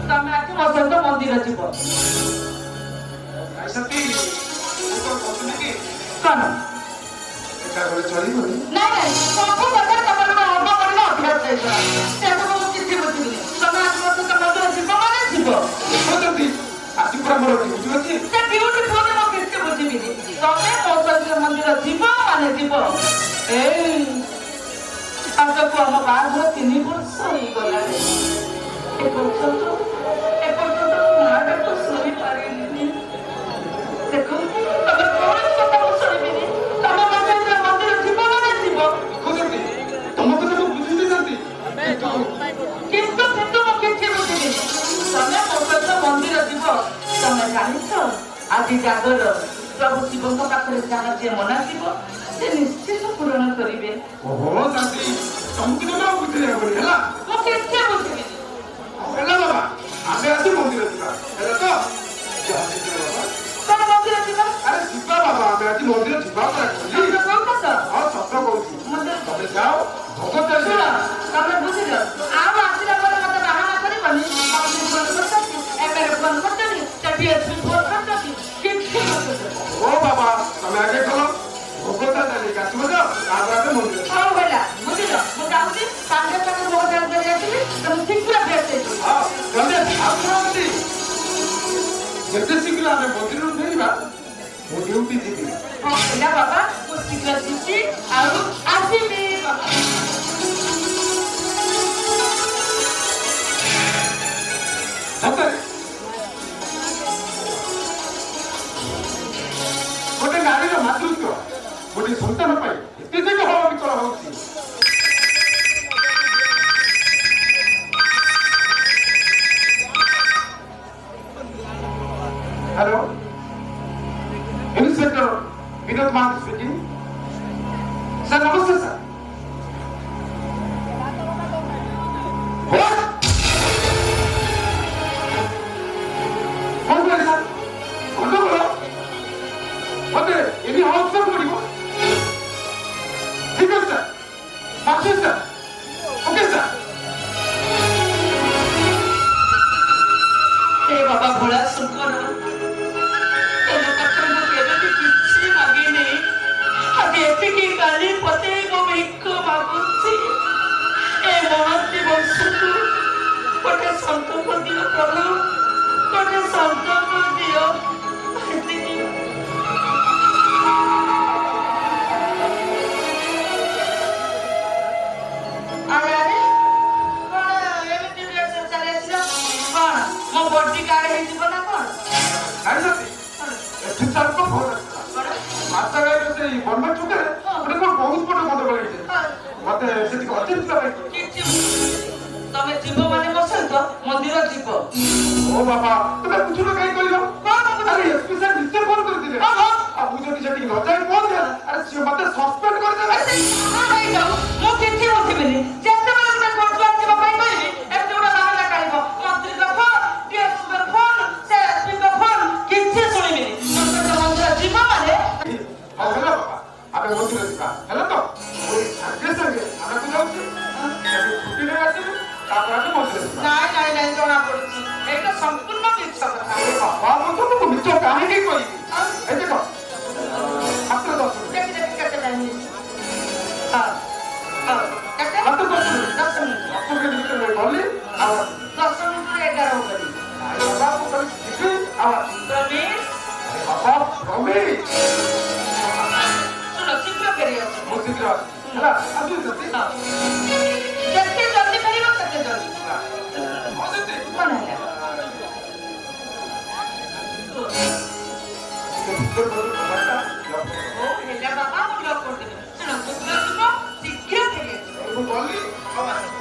ତମେ ଆଜି ମୋ ସହିତ ମନ୍ଦିର ଯିବ। କଣ ଚଳିବନି? ନାଇଁ ନାଇଁ ସବୁ କଥା ତମର ହବ କରିଲେ ଅଭ୍ୟାସ ହେଇଗଲା। ସେସବୁ ମୁଁ କିଛି ବୁଝିବିନି। ତମେ ଆଜି ମୋ ସହିତ ମନ୍ଦିର ଯିବ ମାନେ ଯିବ। ଆଜି ପୁରା ମୋର ଡ୍ୟୁଟି ଅଛି। ସେ ଡ୍ୟୁଟି ଫୋନ୍ ମୁଁ କିଛି ବୁଝିବିନି। ତମେ ମୋ ସହିତ ମନ୍ଦିର ଯିବ ମାନେ ଯିବ। ଏଇ ଆଜକୁ ଆମ ବାହାଘର 3 ବର୍ଷ ହେଇଗଲାଣି। ଏପର୍ଯ୍ୟନ୍ତ ମାଟାକୁ ଶୁଣି ପାରିଲିନି। ଦେଖ ତମେ କୌଣସି କଥା ମୁଁ ଶୁଣିବିନି। ତମେ ମୋ ସହିତ ମନ୍ଦିର ଯିବ ମାନେ ଯିବ। ତମ କଥା ମୁଁ ବୁଝିଛନ୍ତି କିନ୍ତୁ ମୁଁ କିଛି ବୁଝିବିନି। ତମେ ମୋ ସହିତ ମନ୍ଦିର ଯିବ। ତମେ ଜାଣିଛ ଆଜି ଜାଗର ପ୍ରଭୁ ଶିବଙ୍କ ପାଖରେ ଯାହା ଯିଏ ମନାଯିବ ସେ ନିଶ୍ଚିତ ପୂରଣ କରିବେ। ଓହୋ ଶାନ୍ତି ତମକୁ ଜମା ବୁଝିଲେ ହବନି ହେଲା। ମୁଁ କିଛି ବୁଝିବିନି। ହେଲା ବାବା ଆମେ ଆଜି ମନ୍ଦିର ଯିବା ହେଲା ତ? କଣ ମନ୍ଦିର ଯିବା? ଆରେ ଯିବା ବାବା ଆମେ ଆଜି ମନ୍ଦିର ଯିବା ସତ କହୁଛ ତ? ହଁ ସତ କହୁଛି। ତମେ ଯାଅ ଭୋଗ ଶୁଣ ତମେ ବୁଝିଲ ଆଉ ଆସିଲା ପରେ ମତେ ବାହାନା କରିବନି। ଫୋନ କରୁଛନ୍ତି ଏମଏଲଏ ଫୋନ କରୁଛନ୍ତି ଡିଏସପି ଫୋନ କରୁଛନ୍ତି କିଛି ଓ ବାବା ତମେ ଆଗେ କର ଭୋଗଟା ଚାଲିକି ଆସିବ ଯାଅ ତାପରେ ଆମେ ମନ୍ଦିର ହଉ ହେଲା ବୁଝିଲ। ମୁଁ ଯାଉଛି ସାଙ୍ଗେ ସାଙ୍ଗେ ଭୋଗ ଚାଲି କରି ଆସିବି। ତମେ ଶୀଘ୍ର ଭେଟ ଦେଇଯିବ। ହଁ ଜଲ୍ଦି ଆସୁନାହାନ୍ତି। ଯେତେ ଶୀଘ୍ର ଆମେ ମନ୍ଦିରରୁ ଫେରିବା ମୁଁ ଡ୍ୟୁଟି ଯିବି। ହଁ ହେଲା ବାବା ମୁଁ ଶୀଘ୍ର ଯିବି ଆଉ ଆସିବି। ସତରେ ଗୋଟେ ନାରୀର ମାତୃତ୍ୱ ଗୋଟେ ସନ୍ତାନ ପାଇଁ ଏତେ ଯାକ ହଳ ବିକଳ ହଉଛି। Hello inspector Vinod Mahant speaking sir नमस्ते सर कौन बोले सर कौन बोलो मते यदि अवसर पड़ो ठीक है sir master sir okay sir हे बाबा भोला सुंदर गाली पते को भिक्ष मागुची ए महती बंशु कोटे संकल्प दियो प्रभु कोटे संकल्प दियो। अरे अरे कौन एमती ड्रेस चले आसिलो कौन मो बॉडी गार्ड हे जीव ना कौन नहीं सती एठी सर को फोन माता गाय से बर्मा चुके ଗୋଟେ କଣ ବହୁତ ବଡ଼ ଗଣ୍ଡଗୋଳ ହେଇଛି। ମତେ ସେଠିକି ଅର୍ଜେଣ୍ଟ ଯିବା ପାଇଁ ତମେ ଯିବ ମାନେ ମୋ ସହିତ ମନ୍ଦିର ଯିବ। ଓ ବାବା ତମେ ବୁଝୁନ କାହିଁ କହିଲ? ଆରେ ଏସପି ସାର୍ ନିଜେ ଫୋନ କରିଥିଲେ। ଆଉ ମୁଁ ଯଦି ସେଠିକି ନ ଯାଇ କଣ ହେଲା? ଆରେ ସିଏ ମତେ ସସ୍ପେଣ୍ଡ କରିଦେବେ। ମୁଁ କିଛି ବୁଝିବିନି। ଯେତେବେଳେ ଗୋଟେ କୋର୍ଟକୁ ଯିବା ପାଇଁ କହିବି ଏମିତି ଗୋଟେ ବାହାନା କାଢିବ। ମନ୍ତ୍ରୀଙ୍କ ଫୋନ ଡିଏସପିଙ୍କ ଫୋନ ସେ ଏସପିଙ୍କ ଫୋନ କିଛି ଶୁଣିବିନି। ମନ୍ଦିର ଯିବ ମାନେ ହଉ ହେଲା ବାବା ଆମେ ମନ୍ଦିର ଯିବା ହେଲା ତ? ସାଙ୍ଗେ ସାଙ୍ଗେ ଆମେ ଯାଉଛୁ ଛୁଟି ନେଇ ଆସିବୁ ତାପରେ ଆମେ ମନ୍ଦିର ଯିବା। ନାଇଁ ନାଇଁ ନାଇଁ ଜଣା ପଡୁଛି ଏଇଟା ସମ୍ପୂର୍ଣ୍ଣ ମିଛ କଥା। ବାବା ମୁଁ ତମକୁ ମିଛ କାହିଁକି କହିବି? এই দেখো মাত্র 10 মিনিট। দেখি দেখি কেটে যায়নি। হ্যাঁ হ্যাঁ কেটে মাত্র 10 মিনিট। 10 মিনিট 10 মিনিট ভিতরে বললি আর 10 মিনিট 11 করি। বাবা को कभी ठीक आवाज প্রবীর बाबा प्रवीण শুনো শীঘ্র ফেরি আসো। ମୁଁ ଶୀଘ୍ର ହେଲା ଆସିବି ଯଦି ଯେତେ ଜଲ୍ଦି ଫେରିବ ସେତେ ଜଲ୍ଦି। ହଁ ଯଦି କଣ ହେଲା? ଭିତରେ ବୋଧେ କବାଟଟା ଓ ହେଲା ବାବା ମୁଁ ଲକ୍ କରିଦେବି। ଶୁଣ ଶୀଘ୍ର ଯିବ ଶୀଘ୍ର ଫେରି ଆସିବ। ମୁଁ ଗଲି ହଉ ଆସ।